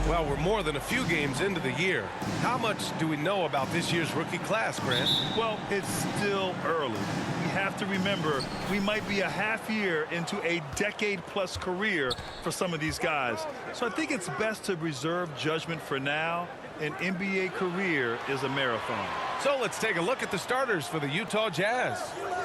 Well, we're more than a few games into the year. How much do we know about this year's rookie class, Grant? Well, it's still early. We have to remember we might be a half year into a decade-plus career for some of these guys. So I think it's best to reserve judgment for now. An NBA career is a marathon. So let's take a look at the starters for the Utah Jazz.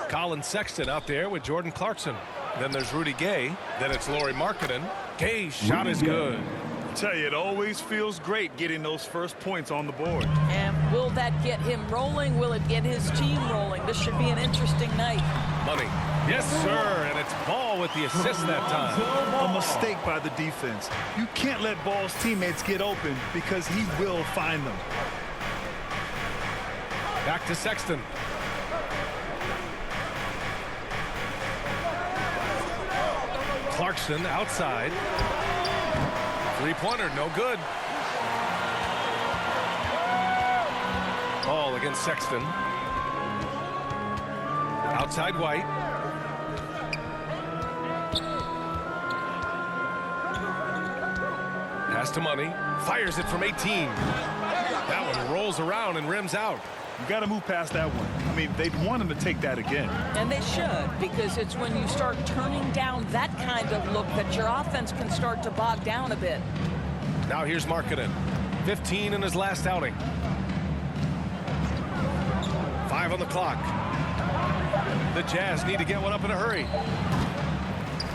Colin Sexton out there with Jordan Clarkson. Then there's Rudy Gay. Then it's Lauri Markkanen. Gay's shot is good. I tell you, it always feels great getting those first points on the board. And will that get him rolling? Will it get his team rolling? This should be an interesting night. Money. Yes, sir. And it's Ball with the assist that time. A mistake by the defense. You can't let Ball's teammates get open because he will find them. Back to Sexton. Clarkson outside. Three-pointer, no good. Ball against Sexton. Outside White. Pass to Money. Fires it from 18. That one rolls around and rims out. You got to move past that one. I mean, they'd want him to take that again. And they should, because it's when you start turning down that kind of look that your offense can start to bog down a bit. Now here's Markkanen. 15 in his last outing. 5 on the clock. The Jazz need to get one up in a hurry.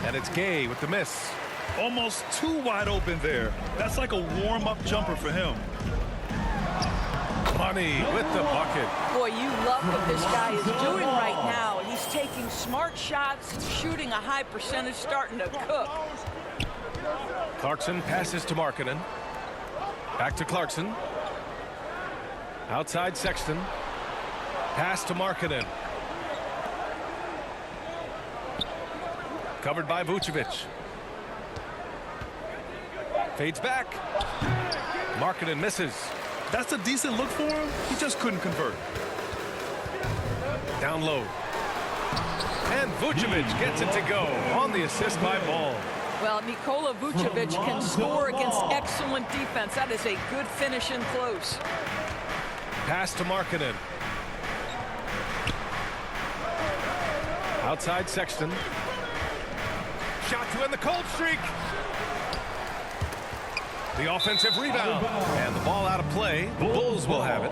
And it's Gay with the miss. Almost too wide open there. That's like a warm-up jumper for him. Money with the bucket. Boy, you love what this guy is doing right now. He's taking smart shots, shooting a high percentage, starting to cook. Clarkson passes to Markkanen. Back to Clarkson. Outside Sexton. Pass to Markkanen. Covered by Vucevic. Fades back. Markkanen misses. That's a decent look for him. He just couldn't convert. Down low. And Vucevic gets it to go on the assist by Ball. Well, Nikola Vucevic can score against excellent defense. That is a good finish in close. Pass to Markkanen. Outside Sexton. Shot to end the cold streak. The offensive rebound. And the ball out of play. The Bulls will have it.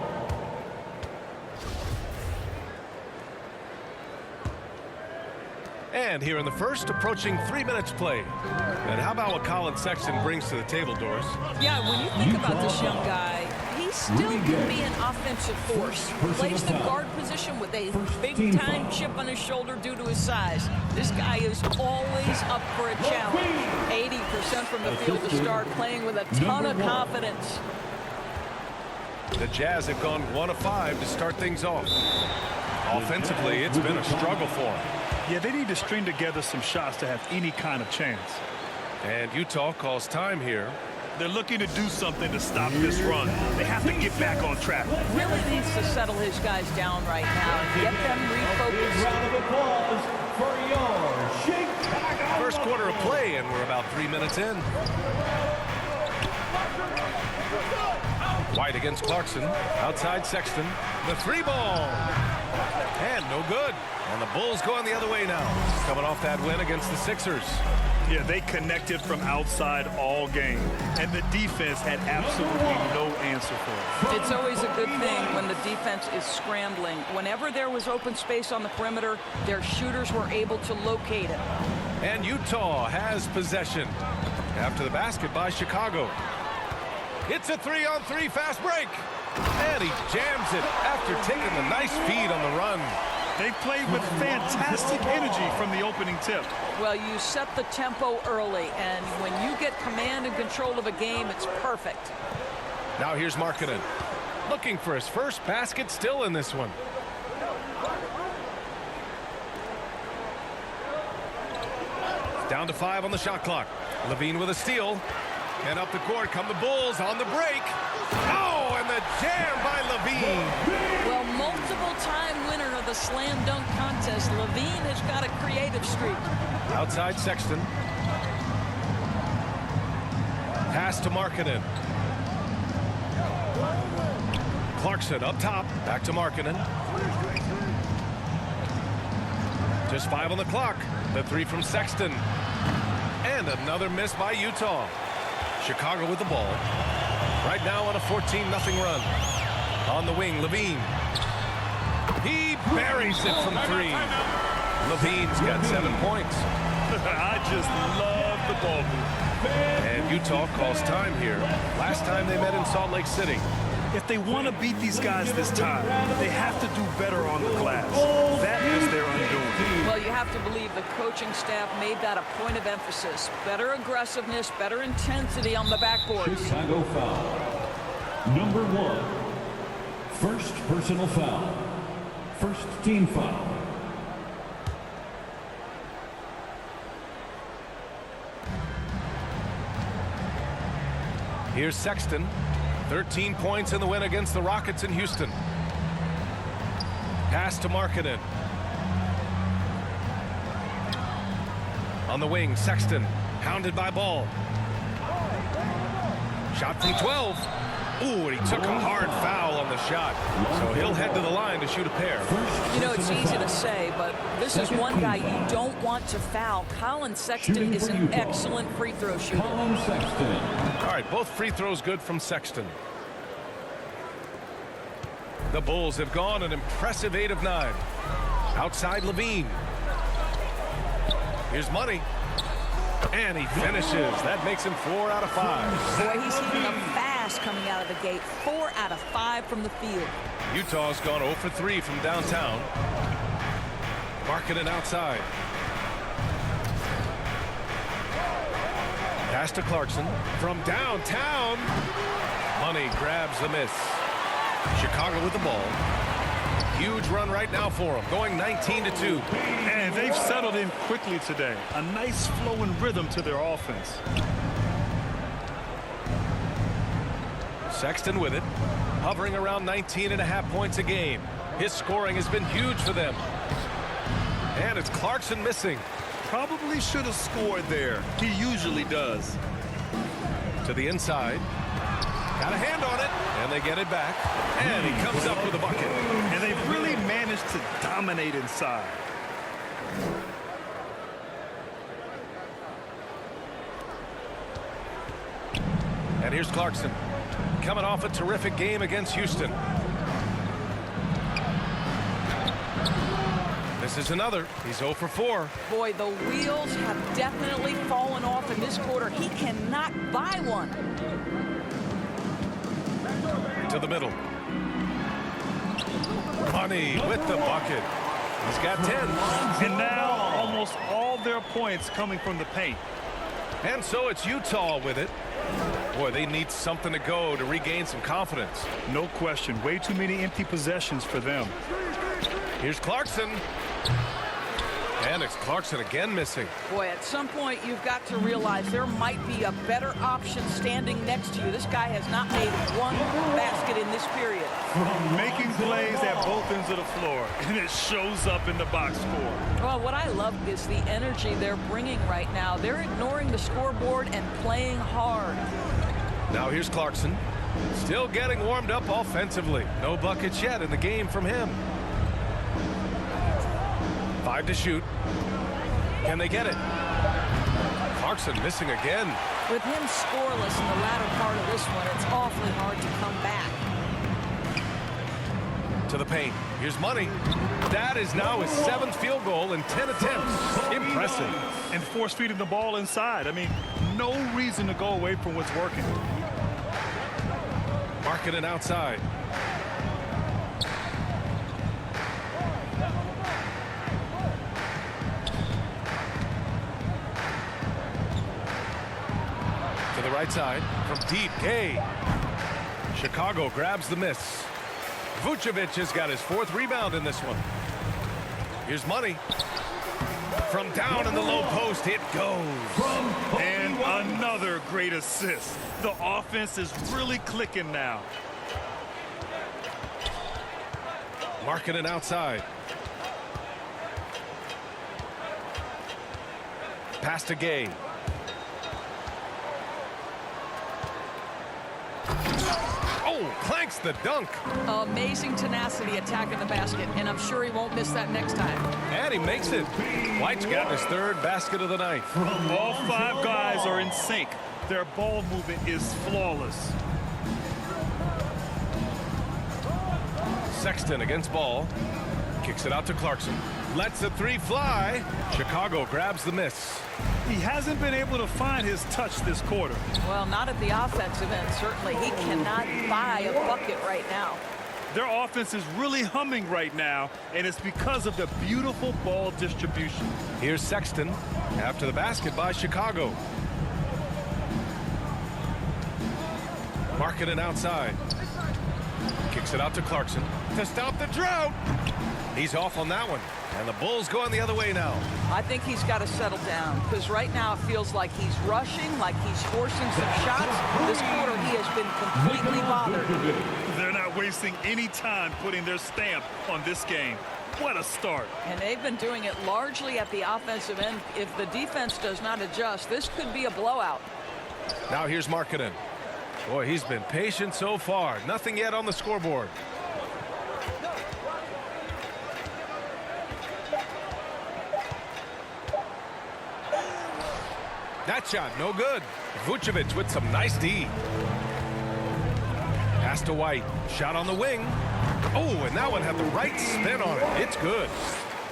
And here in the first, approaching 3 minutes played. And how about what Colin Sexton brings to the table, Doris? Yeah, when you think about this young guy, he still can be an offensive force. Plays the guard position with a big-time chip on his shoulder due to his size. This guy is always up for a challenge. 80% from the field to start, playing with a ton of confidence. The Jazz have gone 1 of 5 to start things off. Offensively, it's been a struggle for them. Yeah, they need to string together some shots to have any kind of chance. And Utah calls time here. They're looking to do something to stop this run. They have to get back on track. Really needs to settle his guys down right now and get them refocused. Round of applause for your Chicago. First quarter of play, and we're about 3 minutes in. White against Clarkson. Outside Sexton. The 3-ball. And no good. And the Bulls going the other way now. Coming off that win against the Sixers. Yeah, they connected from outside all game. And the defense had absolutely no answer for it. It's always a good thing when the defense is scrambling. Whenever there was open space on the perimeter, their shooters were able to locate it. And Utah has possession. After the basket by Chicago. It's a 3-on-3 fast break. And he jams it after taking the nice feed on the run. They played with fantastic energy from the opening tip. Well, you set the tempo early, and when you get command and control of a game, it's perfect. Now here's Markkanen. Looking for his first basket, still in this one. Down to 5 on the shot clock. LaVine with a steal. And up the court come the Bulls on the break. Oh, and the jam by LaVine. Well, multiple-time winner of the slam dunk contest, LaVine has got a creative streak. Outside Sexton. Pass to Markkanen. Clarkson up top. Back to Markkanen. Just 5 on the clock. The 3 from Sexton. And another miss by Utah. Chicago with the ball. Right now on a 14-0 run. On the wing, Levine. He buries it from 3. Levine's got 7 points. I just love the ball move. And Utah calls time here. Last time they met in Salt Lake City. If they want to beat these guys this time, they have to do better on the glass. That is their undoing. Well, you have to believe the coaching staff made that a point of emphasis. Better aggressiveness, better intensity on the backboards. Chicago foul. Number 1. First personal foul. First team foul. Here's Sexton. 13 points in the win against the Rockets in Houston. Pass to Markkanen. On the wing, Sexton, hounded by Ball. Shot from 12. Ooh, and he took a hard foul on the shot. So he'll head to the line to shoot a pair. You know, it's easy to say, but this is one guy you don't want to foul. Collin Sexton is an excellent free throw shooter. Collin Sexton. All right, both free throws good from Sexton. The Bulls have gone an impressive 8 of 9. Outside Levine. Here's Money. And he finishes. That makes him 4 out of 5. Boy, he's heating up fast coming out of the gate. 4 out of 5 from the field. Utah's gone 0 for 3 from downtown. Markkanen outside. Pass to Clarkson. From downtown. Money grabs the miss. Chicago with the ball. Huge run right now for them, going 19-2. And they've settled in quickly today. A nice flowing rhythm to their offense. Sexton with it, hovering around 19.5 points a game. His scoring has been huge for them. And it's Clarkson missing. Probably should have scored there. He usually does. To the inside. Got a hand on it, and they get it back. And he comes up with a bucket. And they've really managed to dominate inside. And here's Clarkson, coming off a terrific game against Houston. This is another. He's 0 for 4. Boy, the wheels have definitely fallen off in this quarter. He cannot buy one. To the middle. Money with the bucket. He's got 10. And now almost all their points coming from the paint. And so it's Utah with it. Boy, they need something to go to regain some confidence. No question. Way too many empty possessions for them. Here's Clarkson. And it's Clarkson again missing. Boy, at some point you've got to realize there might be a better option standing next to you. This guy has not made one basket in this period. Making plays at both ends of the floor, and it shows up in the box score. Well, what I love is the energy they're bringing right now. They're ignoring the scoreboard and playing hard. Now here's Clarkson. Still getting warmed up offensively. No buckets yet in the game from him. 5 to shoot. Can they get it? Clarkson missing again. With him scoreless in the latter part of this one, it's awfully hard to come back. To the paint. Here's Money. That is now his 7th field goal in 10 attempts. Impressive. And force feeding the ball inside. I mean, no reason to go away from what's working. Markkanen outside. To the right side from deep. Gay. Chicago grabs the miss. Vucevic has got his 4th rebound in this one. Here's Money. From down in the low post, it goes. And another great assist. The offense is really clicking now. Markkanen outside. Pass to Gay. Oh, clanks the dunk. Amazing tenacity attacking the basket, and I'm sure he won't miss that next time. And he makes it. White's got his third basket of the night. All 5 guys are in sync. Their ball movement is flawless. Sexton against Ball. Kicks it out to Clarkson. Lets the 3 fly. Chicago grabs the miss. He hasn't been able to find his touch this quarter. Well, not at the offensive end, certainly. He cannot buy a bucket right now. Their offense is really humming right now, and it's because of the beautiful ball distribution. Here's Sexton after the basket by Chicago. Markkanen outside. Kicks it out to Clarkson to stop the drought. He's off on that one. And the Bulls going the other way now. I think he's got to settle down, because right now it feels like he's rushing, like he's forcing some shots. This quarter he has been completely bothered. They're not wasting any time putting their stamp on this game. What a start. And they've been doing it largely at the offensive end. If the defense does not adjust, this could be a blowout. Now here's Markkanen. Boy, he's been patient so far. Nothing yet on the scoreboard. That shot, no good. Vucevic with some nice D. Pass to White. Shot on the wing. Oh, and that one had the right spin on it. It's good.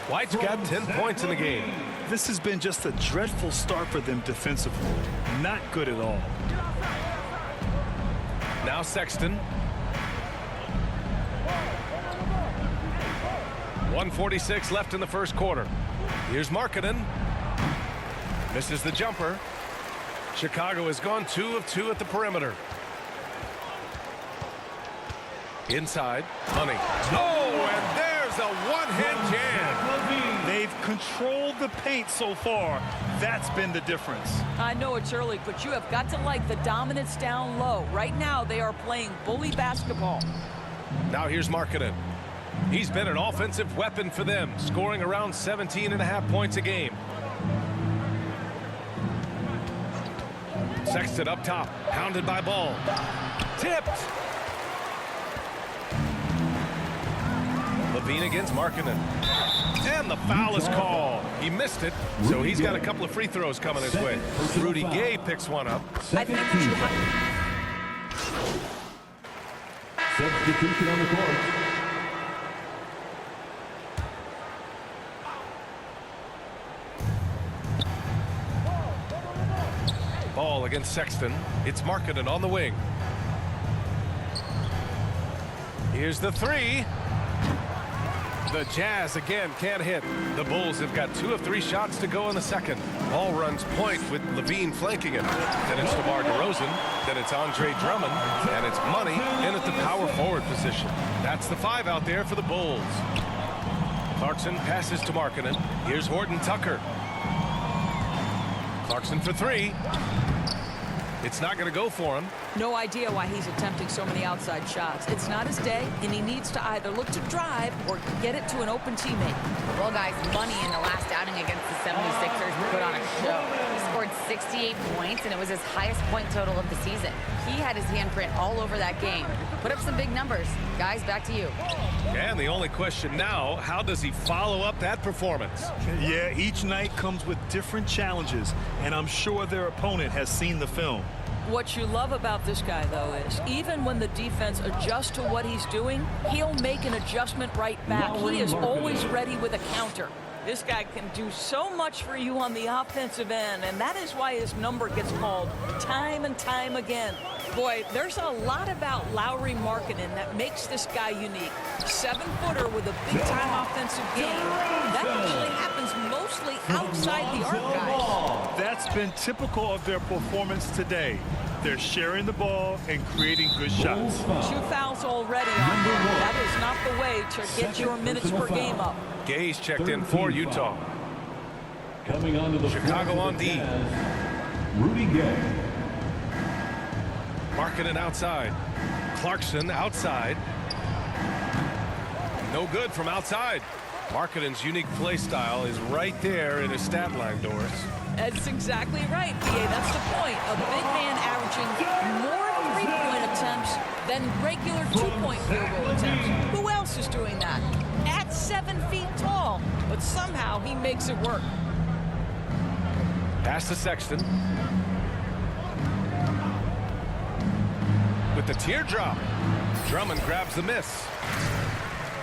White's got 10 points in the game. This has been just a dreadful start for them defensively. Not good at all. Now Sexton. 1:46 left in the first quarter. Here's Markkanen. Misses the jumper. Chicago has gone 2 of 2 at the perimeter. Inside, Money. Oh, and there's a one-hand jam. They've controlled the paint so far. That's been the difference. I know it's early, but you have got to like the dominance down low. Right now they are playing bully basketball. Now here's Markkanen. He's been an offensive weapon for them, scoring around 17.5 points a game. Sexton up top, pounded by Ball. Tipped. LaVine against Markkanen. And the foul is called. He missed it, so he's got a couple of free throws coming his way. Rudy Gay picks one up. I think we should... Substitution on the court. Ball against Sexton. It's Markkanen on the wing. Here's the 3. The Jazz again can't hit. The Bulls have got 2 of 3 shots to go in the second. Ball runs point with LaVine flanking it. Then it's DeMar DeRozan. Then it's Andre Drummond. And it's Money in at the power forward position. That's the 5 out there for the Bulls. Clarkson passes to Markkanen. Here's Horton Tucker. Clarkson for 3. It's not going to go for him. No idea why he's attempting so many outside shots. It's not his day, and he needs to either look to drive or get it to an open teammate. Well, guys, Money in the last outing against the 76ers put on a show. He scored 68 points, and it was his highest point total of the season. He had his handprint all over that game. Put up some big numbers. Guys, back to you. And the only question now, how does he follow up that performance? Yeah, each night comes with different challenges, and I'm sure their opponent has seen the film. What you love about this guy, though, is even when the defense adjusts to what he's doing, he'll make an adjustment right back. He is always ready with a counter. This guy can do so much for you on the offensive end, and that is why his number gets called time and time again. Boy, there's a lot about Lauri Markkanen that makes this guy unique. 7-footer with a big-time offensive game. That usually happens mostly outside the arc, guys. That's been typical of their performance today. They're sharing the ball and creating good shots. 2 fouls already on him. That is not the way to get your minutes per game up. Gay's checked in for Utah. Coming onto the Chicago on D. Rudy Gay. Markkanen outside. Clarkson outside. No good from outside. Markkanen's unique play style is right there in his stat line, Doris. That's exactly right, PA. That's the point. A big man averaging more 3-point attempts than regular two-point field goal attempts. Who else is doing that? At 7 feet tall, but somehow he makes it work. Pass to Sexton. With the teardrop. Drummond grabs the miss.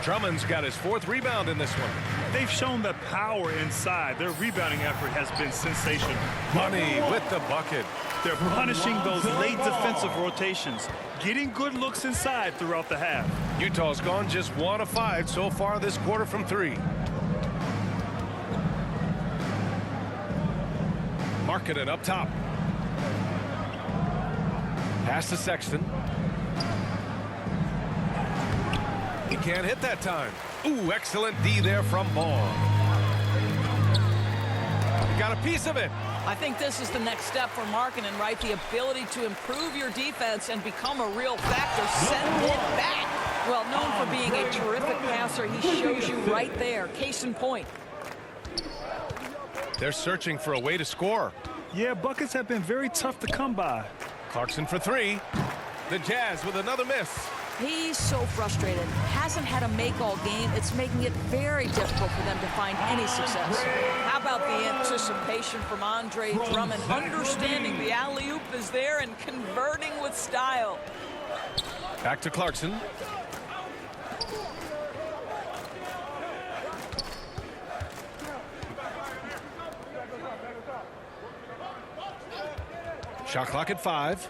Drummond's got his 4th rebound in this one. They've shown the power inside. Their rebounding effort has been sensational. Money with the bucket. They're punishing those late defensive rotations, getting good looks inside throughout the half. Utah's gone just 1 of 5 so far this quarter from 3. Markkanen up top. Pass to Sexton. He can't hit that time. Ooh, excellent D there from Ball. He got a piece of it. I think this is the next step for Markkanen, right? The ability to improve your defense and become a real factor. Send it back. Well, known for being a terrific passer, he shows you right there. Case in point. They're searching for a way to score. Yeah, buckets have been very tough to come by. Clarkson for 3. The Jazz with another miss. He's so frustrated. Hasn't had a make all game. It's making it very difficult for them to find any success. How about the anticipation from Andre Drummond, understanding the alley-oop is there and converting with style. Back to Clarkson. Shot clock at 5.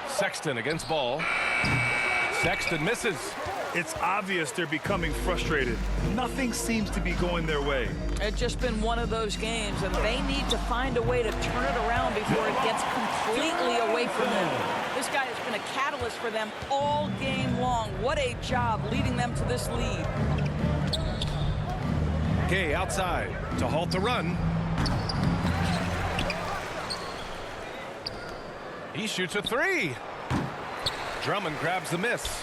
Sexton against Ball. Sexton misses. It's obvious they're becoming frustrated. Nothing seems to be going their way. It's just been one of those games, and they need to find a way to turn it around before it gets completely away from them. This guy has been a catalyst for them all game long. What a job leading them to this lead. Gay outside to halt the run. He shoots a 3. Drummond grabs the miss.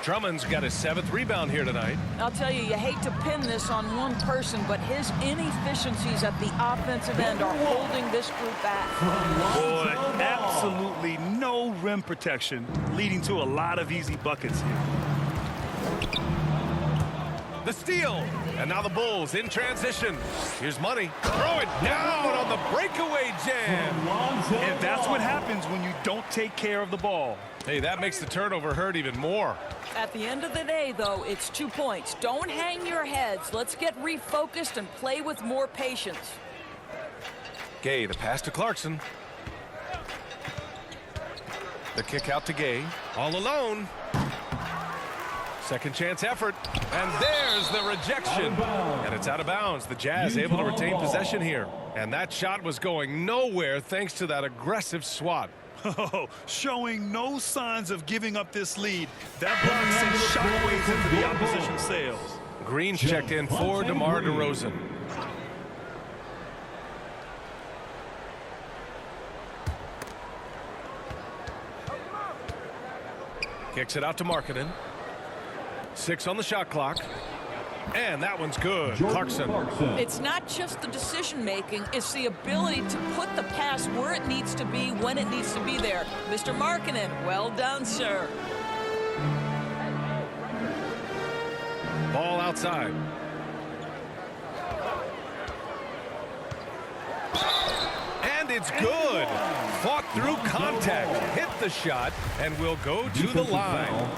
Drummond's got his 7th rebound here tonight. I'll tell you, you hate to pin this on one person, but his inefficiencies at the offensive end are holding this group back. Boy, absolutely no rim protection, leading to a lot of easy buckets here. The steal. And now the Bulls in transition. Here's Money. Throw it down on the breakaway jam. And that's what happens when you don't take care of the ball. Hey, that makes the turnover hurt even more. At the end of the day, though, it's 2 points. Don't hang your heads. Let's get refocused and play with more patience. Gay, the pass to Clarkson. The kick out to Gay. All alone. Second chance effort. And there's the rejection. And it's out of bounds. The Jazz able to retain possession here. And that shot was going nowhere thanks to that aggressive swat. Oh, showing no signs of giving up this lead. That block sent shockwaves into the opposition sails. Green's checked in for DeMar DeRozan. Kicks it out to Markkanen. 6 on the shot clock. And that one's good. Clarkson. It's not just the decision-making, it's the ability to put the pass where it needs to be, when it needs to be there. Mr. Markkanen, well done, sir. Ball outside. And it's good. Fought through contact, hit the shot, and will go to the line.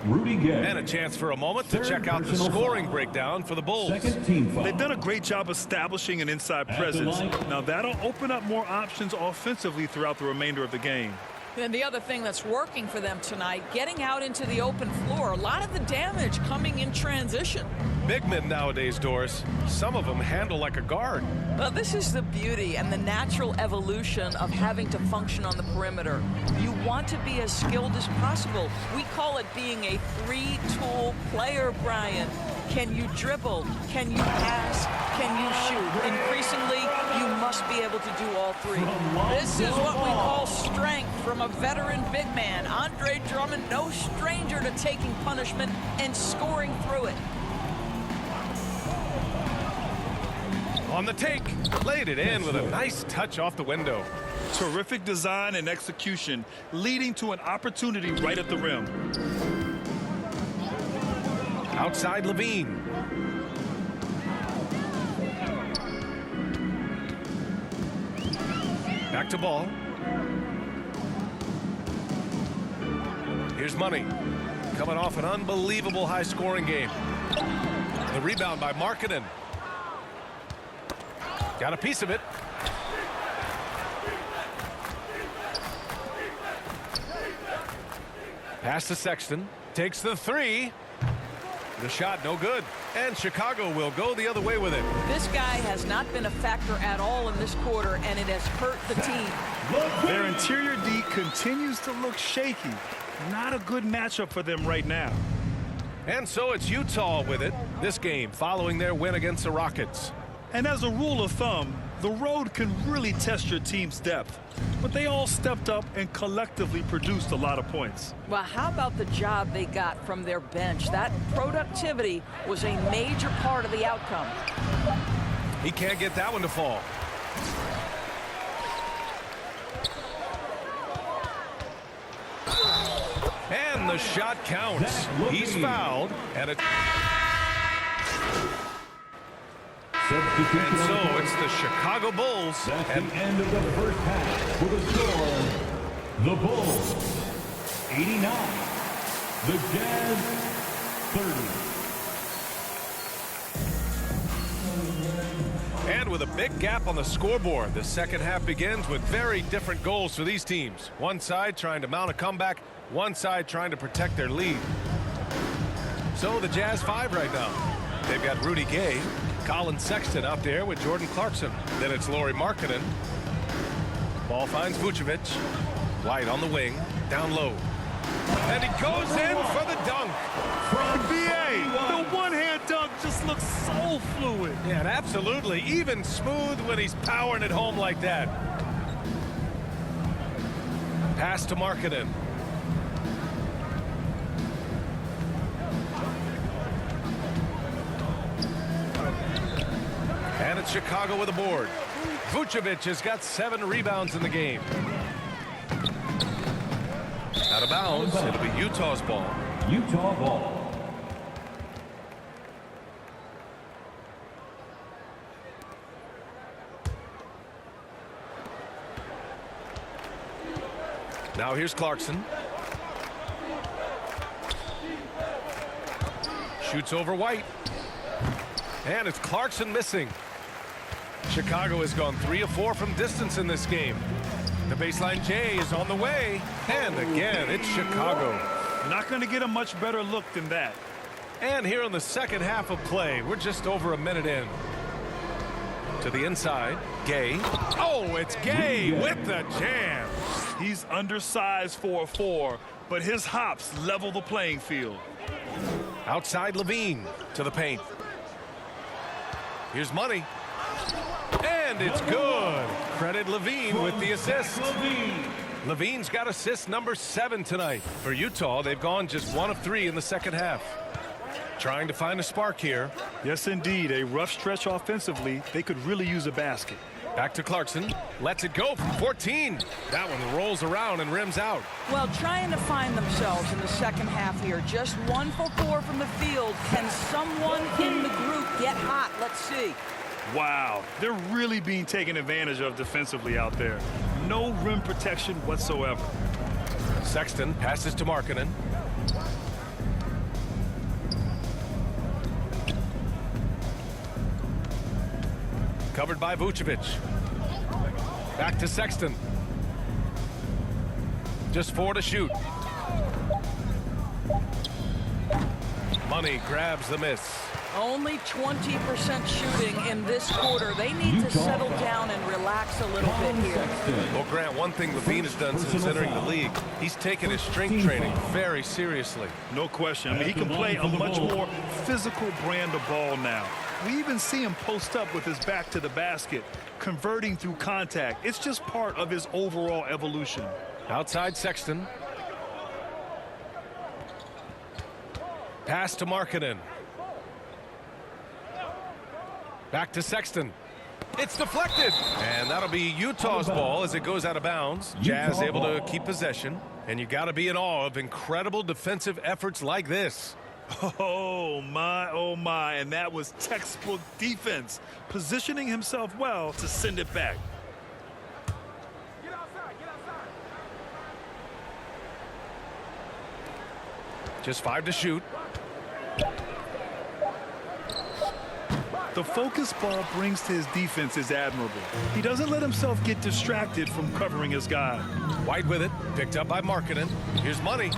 Rudy Gay. And a chance for a moment to check out the scoring breakdown for the Bulls. Second team foul. They've done a great job establishing an inside presence. Now that'll open up more options offensively throughout the remainder of the game. And the other thing that's working for them tonight, getting out into the open floor. A lot of the damage coming in transition. Big men nowadays, Doris. Some of them handle like a guard. Well, this is the beauty and the natural evolution of having to function on the perimeter. You want to be as skilled as possible. We call it being a three-tool player, Brian. Can you dribble? Can you pass? Can you shoot? Increasingly, you must be able to do all three. This is what we call strength from a veteran big man. Andre Drummond, no stranger to taking punishment and scoring through it. On the take. Laid it in with a nice touch off the window. Terrific design and execution, leading to an opportunity right at the rim. Outside Levine. Back to ball. Here's Money. Coming off an unbelievable high-scoring game. The rebound by Markkanen. Got a piece of it. Pass to Sexton. Takes the three. The shot no good. And Chicago will go the other way with it. This guy has not been a factor at all in this quarter, and it has hurt the team. Their interior D continues to look shaky. Not a good matchup for them right now. And so it's Utah with it. This game following their win against the Rockets. And as a rule of thumb, the road can really test your team's depth. But they all stepped up and collectively produced a lot of points. Well, how about the job they got from their bench? That productivity was a major part of the outcome. He can't get that one to fall. And the shot counts. He's fouled. And so it's the Chicago Bulls. That's the end of the first half with a score. The Bulls 89. The Jazz 30. And with a big gap on the scoreboard, the second half begins with very different goals for these teams. One side trying to mount a comeback, one side trying to protect their lead. So the Jazz 5 right now. They've got Rudy Gay, Colin Sexton out there with Jordan Clarkson. Then it's Lauri Markkanen. Ball finds Vucevic. White on the wing, down low. And he goes in for the dunk. From BA, the one-hand dunk just looks so fluid. Yeah, and absolutely even smooth when he's powering it home like that. Pass to Markkanen. And it's Chicago with a board. Vucevic has got 7 rebounds in the game. Out of bounds. It'll be Utah's ball. Utah ball. Now here's Clarkson. Shoots over White. And it's Clarkson missing. Chicago has gone 3 of 4 from distance in this game. The baseline J is on the way. And again, it's Chicago. Not going to get a much better look than that. And here in the second half of play, we're just over a minute in. To the inside, Gay. Oh, it's Gay with the jam. He's undersized for a 4, but his hops level the playing field. Outside Levine to the paint. Here's Money. And it's good. Credit Levine with the assist. Levine's got assist number 7 tonight. For Utah, they've gone just 1 of 3 in the second half. Trying to find a spark here. Yes, indeed. A rough stretch offensively. They could really use a basket. Back to Clarkson. Lets it go from 14. That one rolls around and rims out. Well, trying to find themselves in the second half here. Just 1 for 4 from the field. Can someone in the group get hot? Let's see. Wow, they're really being taken advantage of defensively out there. No rim protection whatsoever. Sexton passes to Markkanen. Covered by Vucevic. Back to Sexton. Just 4 to shoot. Money grabs the miss. Only 20% shooting in this quarter. They need to settle down and relax a little bit here. Well, Grant, one thing Levine has done since entering the league, he's taken his strength training very seriously. No question. I mean, he can play a much more physical brand of ball now. We even see him post up with his back to the basket, converting through contact. It's just part of his overall evolution. Outside Sexton. Pass to Markkanen. Back to Sexton. It's deflected. And that'll be Utah's ball as it goes out of bounds. Jazz able to keep possession. And you got to be in awe of incredible defensive efforts like this. Oh my, and that was textbook defense, positioning himself well to send it back. Just 5 to shoot. The focus Ball brings to his defense is admirable. He doesn't let himself get distracted from covering his guy. White with it, picked up by Markkanen. Here's Money.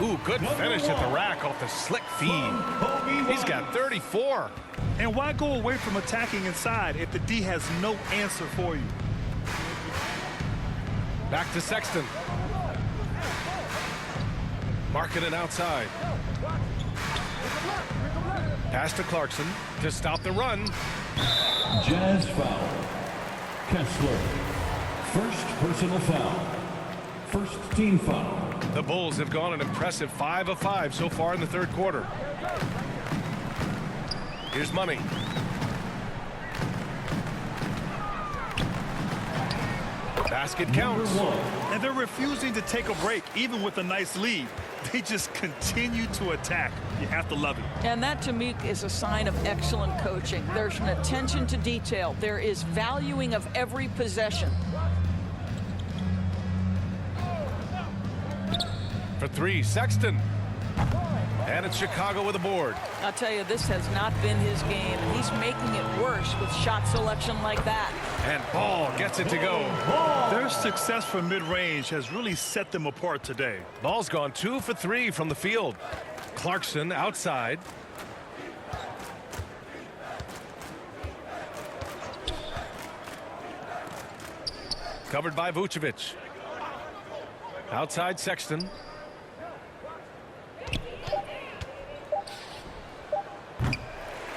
Ooh, good finish at the rack off the slick feed. He's got 34. And why go away from attacking inside if the D has no answer for you? Back to Sexton. Markkanen outside. Pass to Clarkson to stop the run. Jazz foul. Kessler. First personal foul. First team foul. The Bulls have gone an impressive 5 of 5 so far in the third quarter. Here's Money. Basket counts. And they're refusing to take a break, even with a nice lead. They just continue to attack. You have to love it. And that, to me, is a sign of excellent coaching. There's an attention to detail. There is valuing of every possession. For 3, Sexton. And it's Chicago with a board. I'll tell you, this has not been his game. He's making it worse with shot selection like that. And Ball gets it to go. Their success from mid-range has really set them apart today. Ball's gone 2 for 3 from the field. Clarkson outside. Covered by Vucevic. Outside Sexton.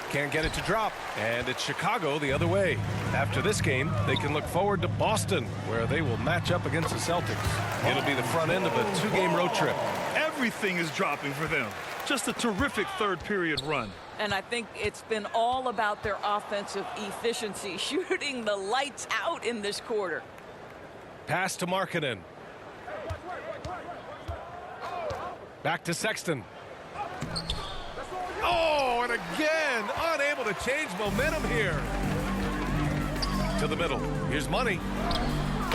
Can't get it to drop, and it's Chicago the other way. After this game, they can look forward to Boston, where they will match up against the Celtics. It'll be the front end of a 2-game road trip. Everything is dropping for them. Just a terrific third period run. And I think it's been all about their offensive efficiency, shooting the lights out in this quarter. Pass to Markkanen. Back to Sexton. Oh, and again, unable to change momentum here. To the middle. Here's Money.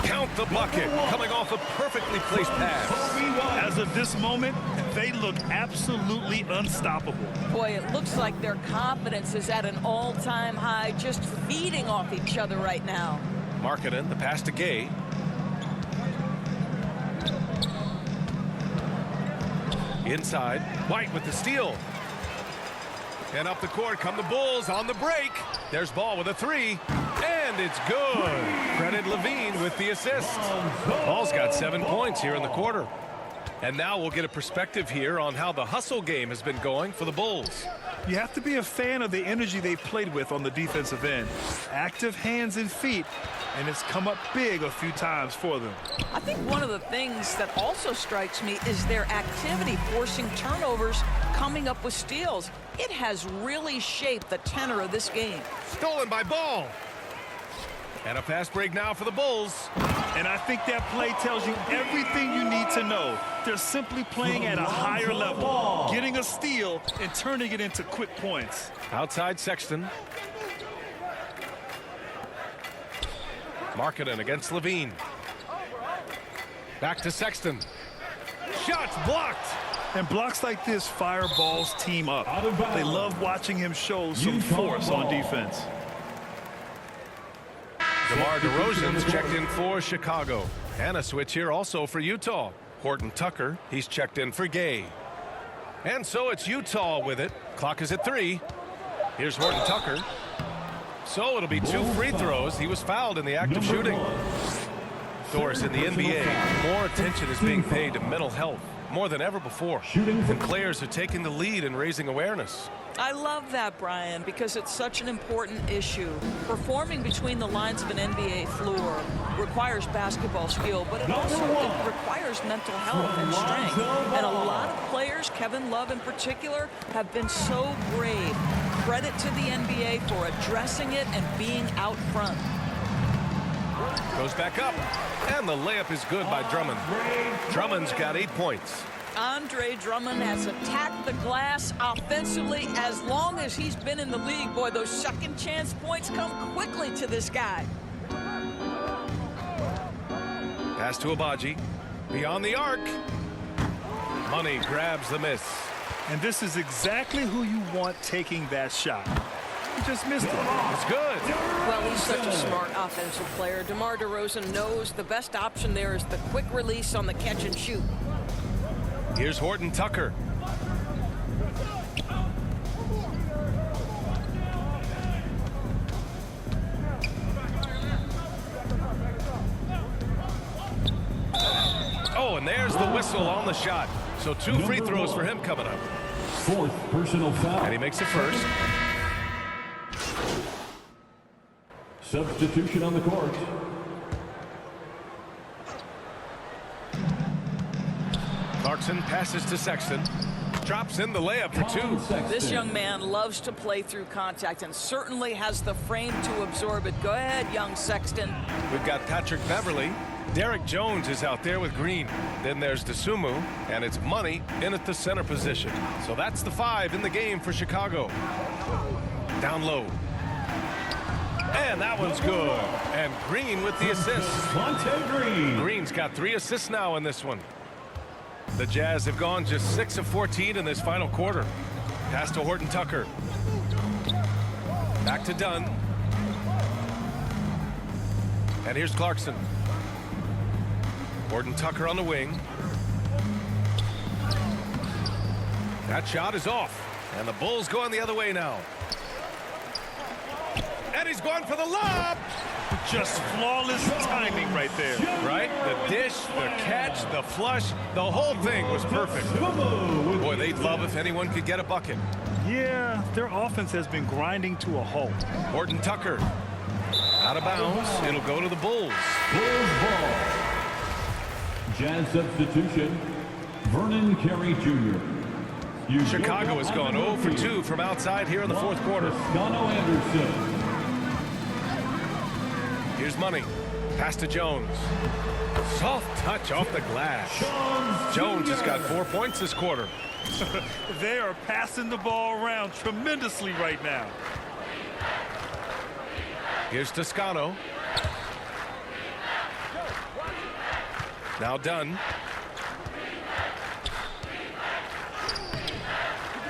Count the bucket. Coming off a perfectly placed pass. As of this moment, they look absolutely unstoppable. Boy, it looks like their confidence is at an all-time high, just feeding off each other right now. Markkanen, the pass to Gay. Inside. White with the steal. And up the court come the Bulls on the break. There's Ball with a 3. And it's good. Credit Levine with the assist. Ball's got 7 points here in the quarter. And now we'll get a perspective here on how the hustle game has been going for the Bulls. You have to be a fan of the energy they've played with on the defensive end. Active hands and feet, and it's come up big a few times for them. I think one of the things that also strikes me is their activity, forcing turnovers, coming up with steals. It has really shaped the tenor of this game. Stolen by Ball. And a fast break now for the Bulls. And I think that play tells you everything you need to know. They're simply playing at a higher level, getting a steal and turning it into quick points. Outside Sexton. Markkanen against Levine. Back to Sexton. Shots blocked. And blocks like this fire Ball's team up. They love watching him show some force on defense. DeMar DeRozan's checked in for Chicago. And a switch here also for Utah. Horton Tucker, he's checked in for Gay. And so it's Utah with it. Clock is at 3. Here's Horton Tucker. So it'll be 2 free throws. He was fouled in the act of shooting. Doris, in the NBA, more attention is being paid to mental health, more than ever before. And players are taking the lead in raising awareness. I love that, Brian, because it's such an important issue. Performing between the lines of an NBA floor requires basketball skill, but it also requires mental health and strength. And a lot of players, Kevin Love in particular, have been so brave, credit to the NBA for addressing it and being out front. Goes back up, and the layup is good by Drummond. Drummond's got 8 points. Andre Drummond has attacked the glass offensively as long as he's been in the league. Boy, those second chance points come quickly to this guy. Pass to Agbaji. Beyond the arc. Money grabs the miss. And this is exactly who you want taking that shot. He just missed it. It's good. Well, he's such a smart offensive player. DeMar DeRozan knows the best option there is the quick release on the catch and shoot. Here's Horton Tucker. Oh, and there's the whistle on the shot. So 2 free throws for him coming up. 4th personal foul. And he makes it first. Substitution on the court. Clarkson passes to Sexton. Drops in the layup for 2. This young man loves to play through contact and certainly has the frame to absorb it. Go ahead, young Sexton. We've got Patrick Beverly. Derek Jones is out there with Green. Then there's DeSumo, and it's Money in at the center position. So that's the 5 in the game for Chicago. Down low. And that one's good. And Green with the assist. Monte Green. Green's got 3 assists now in this one. The Jazz have gone just 6 of 14 in this final quarter. Pass to Horton Tucker. Back to Dunn. And here's Clarkson. Horton Tucker on the wing. That shot is off. And the Bulls going the other way now. And he's going for the lob. Just flawless timing right there. Right? The dish, the catch, the flush, the whole thing was perfect. Boy, they'd love if anyone could get a bucket. Yeah, their offense has been grinding to a halt. Horton Tucker. Out of bounds. It'll go to the Bulls. Bulls ball. Jazz substitution. Vernon Carey Jr. Chicago has gone 0 for 2 from outside here in the 4th quarter. Toscano Anderson. Here's Money. Pass to Jones. Soft touch off the glass. Jones has got 4 points this quarter. They are passing the ball around tremendously right now. Here's Toscano. Now Dunn.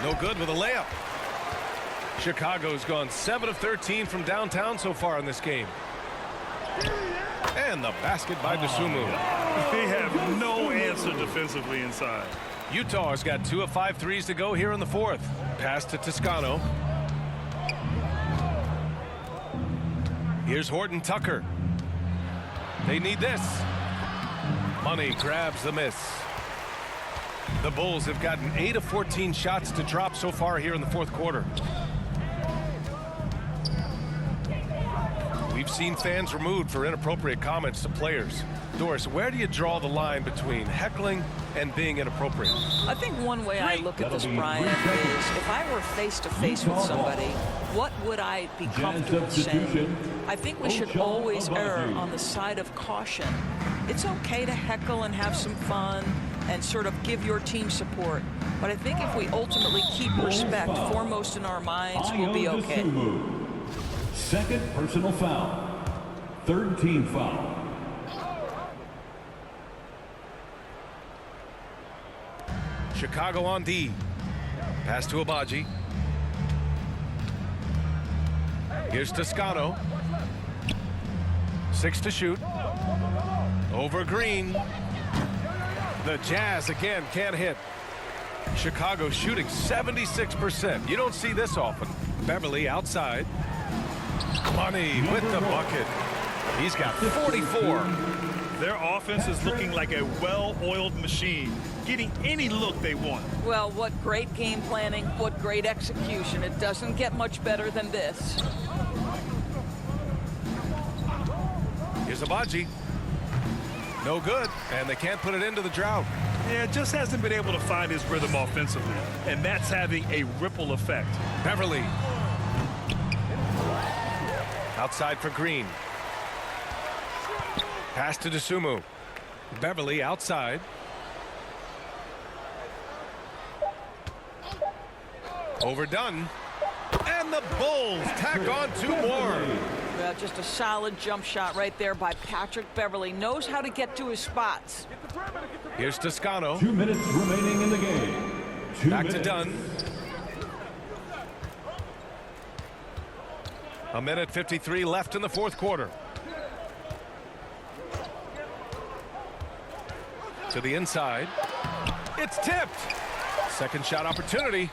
No good with a layup. Chicago's gone 7 of 13 from downtown so far in this game. And the basket by DeSumo. They have no answer defensively inside. Utah's got 2 of 5 threes to go here in the 4th. Pass to Toscano. Here's Horton Tucker. They need this. Money grabs the miss. The Bulls have gotten 8 of 14 shots to drop so far here in the 4th quarter. We've seen fans removed for inappropriate comments to players. Doris, where do you draw the line between heckling and being inappropriate? I think one way I look at this, Brian, is if I were face-to-face with somebody, what would I be comfortable saying? I think we should always err on the side of caution. It's okay to heckle and have some fun and sort of give your team support. But I think if we ultimately keep respect foremost in our minds, we'll be okay. 2nd personal foul. 3rd team foul. Chicago on D. Pass to Agbaji. Here's Toscano. 6 to shoot. Over Green. The Jazz again can't hit. Chicago shooting 76%. You don't see this often. Beverly outside. Money with the bucket. He's got 44. Their offense is looking like a well-oiled machine, getting any look they want. Well, what great game planning, what great execution. It doesn't get much better than this. Here's Agbaji. No good, and they can't put it into the drought. Yeah, just hasn't been able to find his rhythm offensively, and that's having a ripple effect. Beverly Outside for Green. Pass to Dosunmu. Beverly outside. Overdone. And the Bulls tack on 2 more. Just a solid jump shot right there by Patrick Beverly. Knows how to get to his spots. Here's Toscano. 2 minutes remaining in the game. Back to Dunn. 1:53 left in the 4th quarter. To the inside. It's tipped. Second shot opportunity.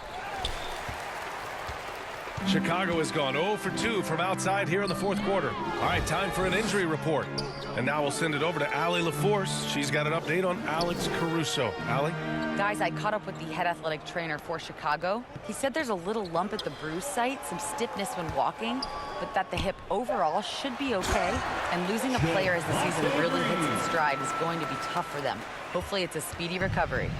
Chicago has gone 0 for 2 from outside here in the 4th quarter. All right, time for an injury report. And now we'll send it over to Allie LaForce. She's got an update on Alex Caruso. Allie? Guys, I caught up with the head athletic trainer for Chicago. He said there's a little lump at the bruise site, some stiffness when walking, but that the hip overall should be okay. And losing a player as the season really hits its stride is going to be tough for them. Hopefully it's a speedy recovery.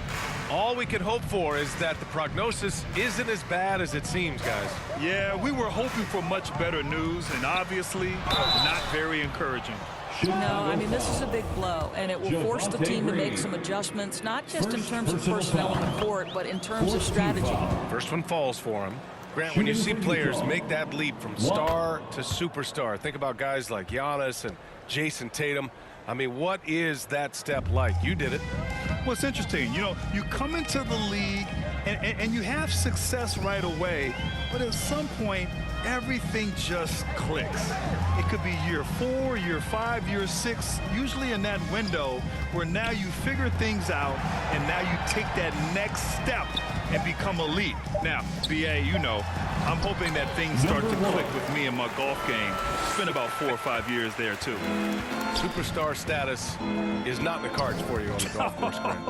All we can hope for is that the prognosis isn't as bad as it seems, guys. Yeah, we were hoping for much better news, and obviously not very encouraging. No, I mean, this is a big blow, and it will force the team to make some adjustments, not just in terms of personnel on the court, but in terms of strategy. First one falls for him. Grant, when you see players make that leap from star to superstar, think about guys like Giannis and Jason Tatum. I mean, what is that step like? You did it. Well, it's interesting. You know, you come into the league and you have success right away, but at some point, everything just clicks. It could be year 4, year 5, year 6, usually in that window where now you figure things out and now you take that next step and become elite. Now, BA, you know, I'm hoping that things start to click with me in my golf game. It's been about 4 or 5 years there, too. Superstar status is not in the cards for you on the golf course, Grant.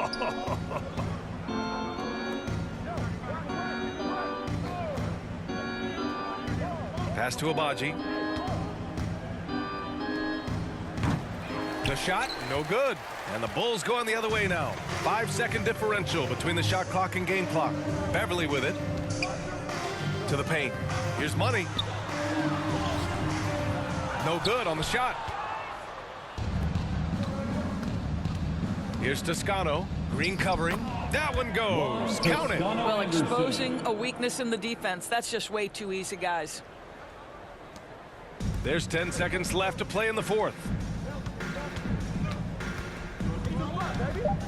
Pass to Agbaji. The shot, no good. And the Bulls going the other way now. 5-second differential between the shot clock and game clock. Beverly with it. To the paint. Here's Money. No good on the shot. Here's Toscano. Green covering. That one goes. Count it. Well, exposing a weakness in the defense, that's just way too easy, guys. There's 10 seconds left to play in the 4th.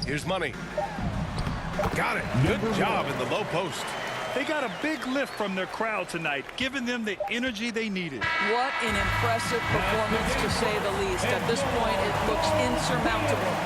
Here's Money. Got it. Good job in the low post. They got a big lift from their crowd tonight, giving them the energy they needed. What an impressive performance, to say the least. At this point, it looks insurmountable.